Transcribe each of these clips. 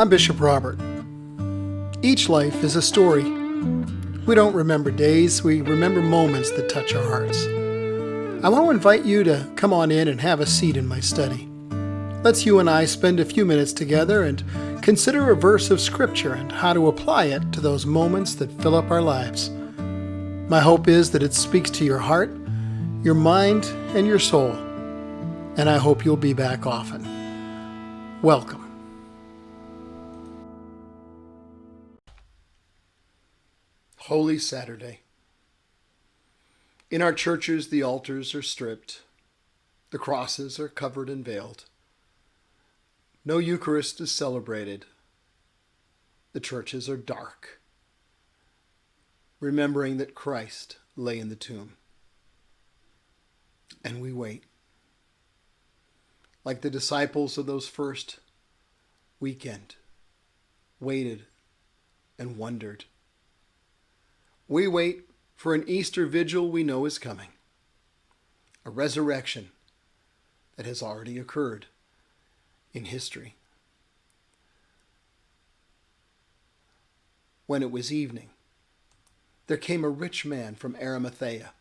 I'm Bishop Robert. Each life is a story. We don't remember days, we remember moments that touch our hearts. I want to invite you to come on in and have a seat in my study. Let's you and I spend a few minutes together and consider a verse of Scripture and how to apply it to those moments that fill up our lives. My hope is that it speaks to your heart, your mind, and your soul, and I hope you'll be back often. Welcome. Holy Saturday. In our churches, the altars are stripped. The crosses are covered and veiled. No Eucharist is celebrated. The churches are dark, remembering that Christ lay in the tomb. And we wait. Like the disciples of those first weekend, waited and wondered. We wait for an Easter vigil we know is coming, a resurrection that has already occurred in history. When it was evening, there came a rich man from Arimathea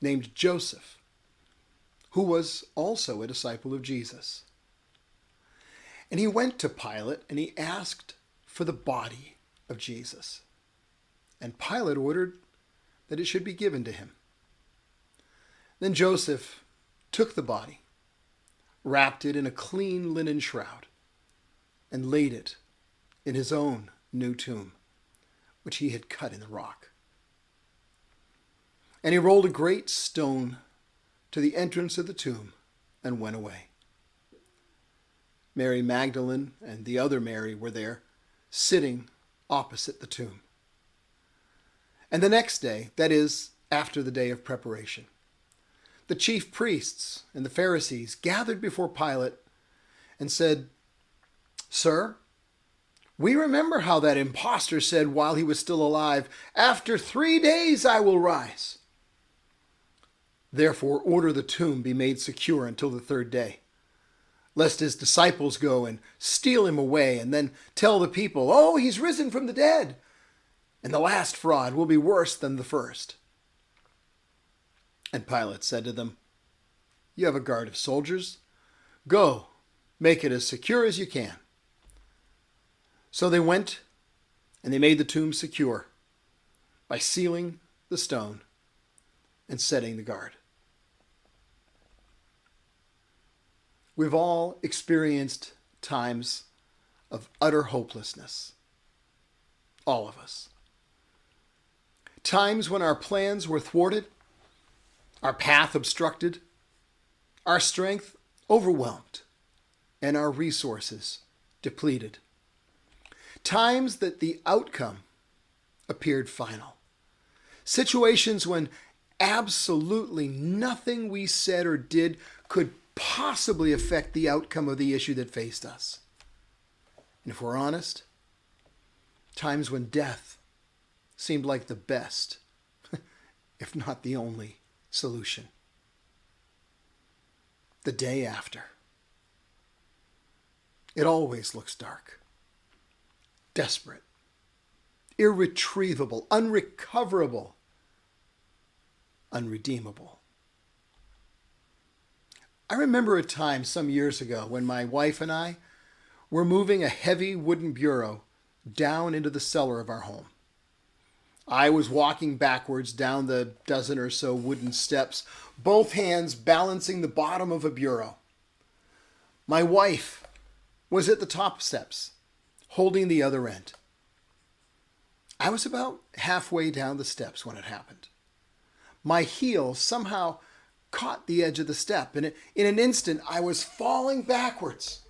named Joseph, who was also a disciple of Jesus. And he went to Pilate and he asked for the body of Jesus. And Pilate ordered that it should be given to him. Then Joseph took the body, wrapped it in a clean linen shroud, and laid it in his own new tomb, which he had cut in the rock. And he rolled a great stone to the entrance of the tomb and went away. Mary Magdalene and the other Mary were there, sitting opposite the tomb. And the next day, that is, after the day of preparation, the chief priests and the Pharisees gathered before Pilate and said, "Sir, we remember how that impostor said while he was still alive, 'After 3 days I will rise.' Therefore order the tomb be made secure until the 3rd day, lest his disciples go and steal him away and then tell the people, 'Oh, he's risen from the dead.' And the last fraud will be worse than the first." And Pilate said to them, "You have a guard of soldiers. Go, make it as secure as you can." So they went and they made the tomb secure by sealing the stone and setting the guard. We've all experienced times of utter hopelessness. All of us. Times when our plans were thwarted, our path obstructed, our strength overwhelmed, and our resources depleted. Times that the outcome appeared final. Situations when absolutely nothing we said or did could possibly affect the outcome of the issue that faced us. And if we're honest, times when death seemed like the best, if not the only, solution. The day after. It always looks dark, desperate, irretrievable, unrecoverable, unredeemable. I remember a time some years ago when my wife and I were moving a heavy wooden bureau down into the cellar of our home. I was walking backwards down the dozen or so wooden steps, both hands balancing the bottom of a bureau. My wife was at the top steps, holding the other end. I was about halfway down the steps when it happened. My heel somehow caught the edge of the step, and in an instant I was falling backwards.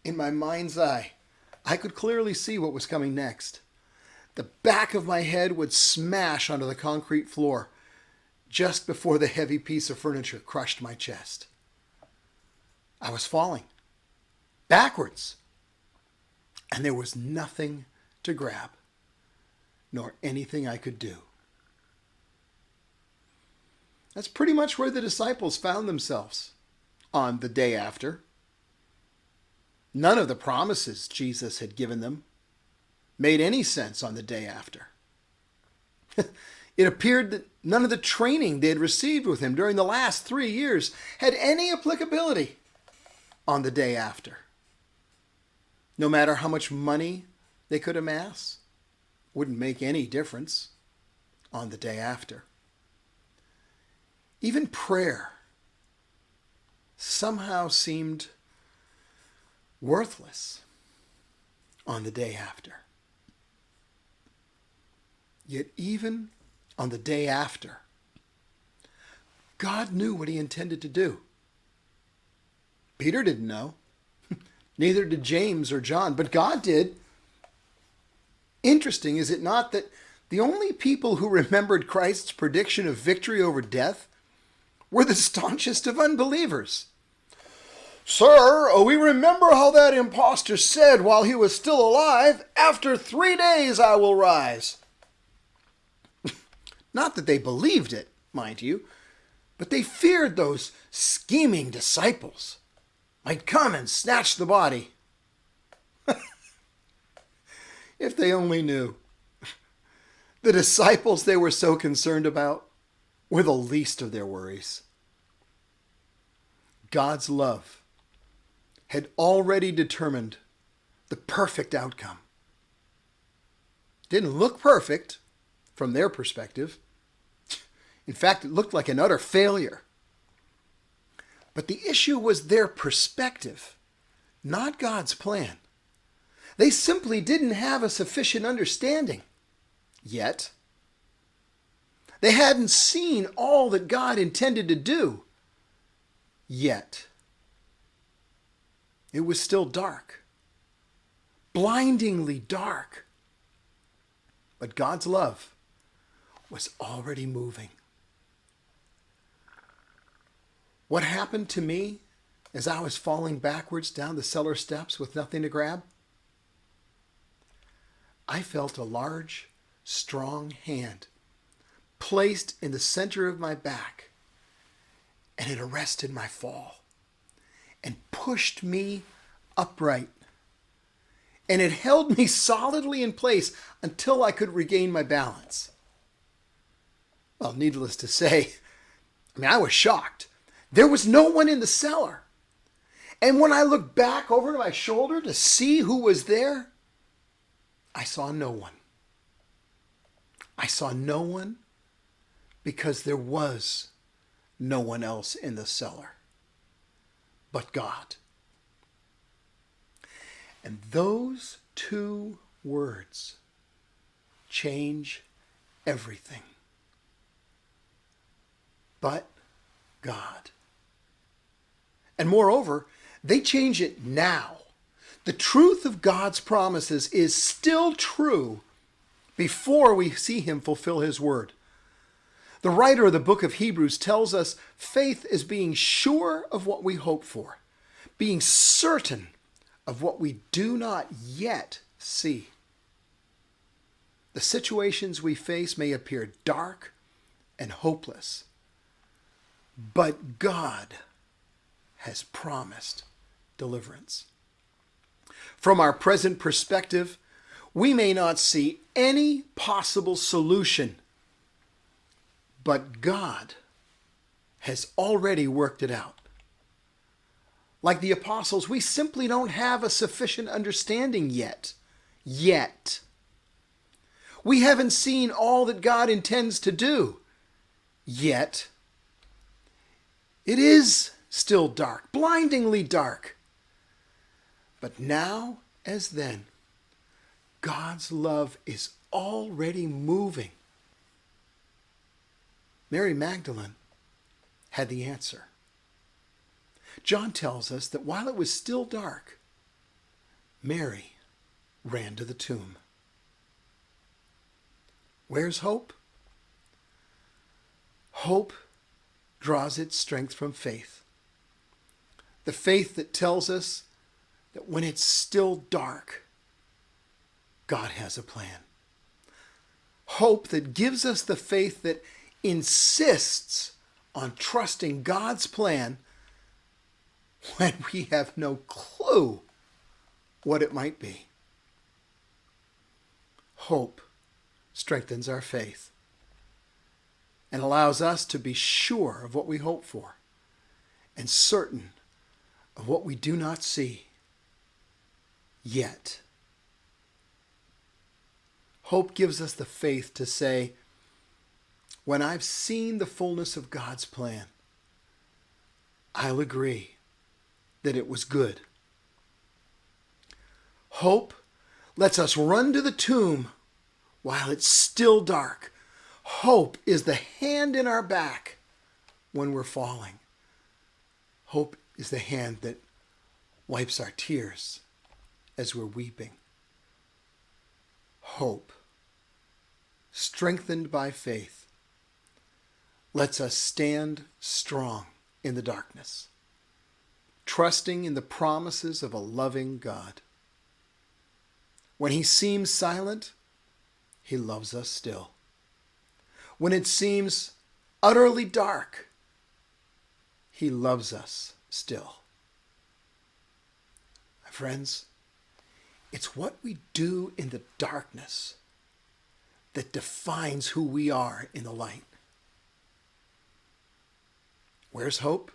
In my mind's eye, I could clearly see what was coming next. The back of my head would smash onto the concrete floor just before the heavy piece of furniture crushed my chest. I was falling backwards, and there was nothing to grab, nor anything I could do. That's pretty much where the disciples found themselves on the day after. None of the promises Jesus had given them made any sense on the day after. It appeared that none of the training they had received with him during the last 3 years had any applicability on the day after. No matter how much money they could amass, wouldn't make any difference on the day after. Even prayer somehow seemed worthless on the day after. Yet even on the day after, God knew what he intended to do. Peter didn't know. Neither did James or John, but God did. Interesting, is it not, that the only people who remembered Christ's prediction of victory over death were the staunchest of unbelievers? Sir, we remember how that impostor said while he was still alive, "After 3 days I will rise." Not that they believed it, mind you, but they feared those scheming disciples might come and snatch the body. If they only knew. The disciples they were so concerned about were the least of their worries. God's love had already determined the perfect outcome. Didn't look perfect from their perspective. In fact, it looked like an utter failure. But the issue was their perspective, not God's plan. They simply didn't have a sufficient understanding yet. They hadn't seen all that God intended to do yet. It was still dark, blindingly dark. But God's love was already moving. What happened to me as I was falling backwards down the cellar steps with nothing to grab? I felt a large, strong hand placed in the center of my back, and it arrested my fall and pushed me upright. And it held me solidly in place until I could regain my balance. Well, needless to say, I was shocked. There was no one in the cellar. And when I looked back over my shoulder to see who was there, I saw no one. I saw no one because there was no one else in the cellar but God. And those 2 words change everything. But God. And moreover, they change it now. The truth of God's promises is still true before we see him fulfill his word. The writer of the book of Hebrews tells us faith is being sure of what we hope for, being certain of what we do not yet see. The situations we face may appear dark and hopeless, but God has promised deliverance. From our present perspective, we may not see any possible solution, but God has already worked it out. Like the apostles, we simply don't have a sufficient understanding yet. We haven't seen all that God intends to do yet. It is still dark, blindingly dark. But now, as then, God's love is already moving. Mary Magdalene had the answer. John tells us that while it was still dark, Mary ran to the tomb. Where's hope? Hope draws its strength from faith. The faith that tells us that when it's still dark, God has a plan. Hope that gives us the faith that insists on trusting God's plan when we have no clue what it might be. Hope strengthens our faith and allows us to be sure of what we hope for and certain of what we do not see yet. Hope gives us the faith to say, when I've seen the fullness of God's plan, I'll agree that it was good. Hope lets us run to the tomb while it's still dark. Hope is the hand in our back when we're falling. Hope is the hand that wipes our tears as we're weeping. Hope, strengthened by faith, lets us stand strong in the darkness, trusting in the promises of a loving God. When he seems silent, he loves us still. When it seems utterly dark, he loves us still. My friends, it's what we do in the darkness that defines who we are in the light. Where's hope?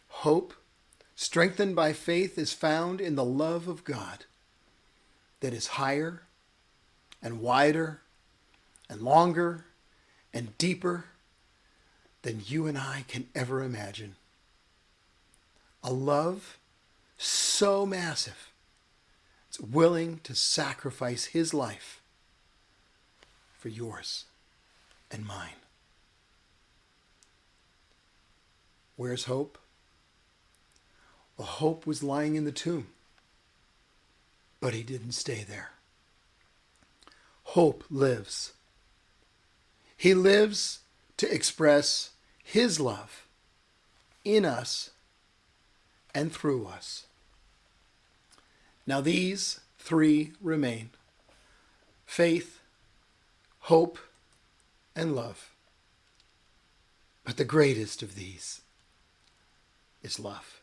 Hope, strengthened by faith, is found in the love of God that is higher and wider and longer and deeper than you and I can ever imagine. A love so massive, it's willing to sacrifice his life for yours and mine. Where's hope? Well, hope was lying in the tomb, but he didn't stay there. Hope lives. He lives to express his love in us and through us. Now these three remain: faith, hope, and love. But the greatest of these is love.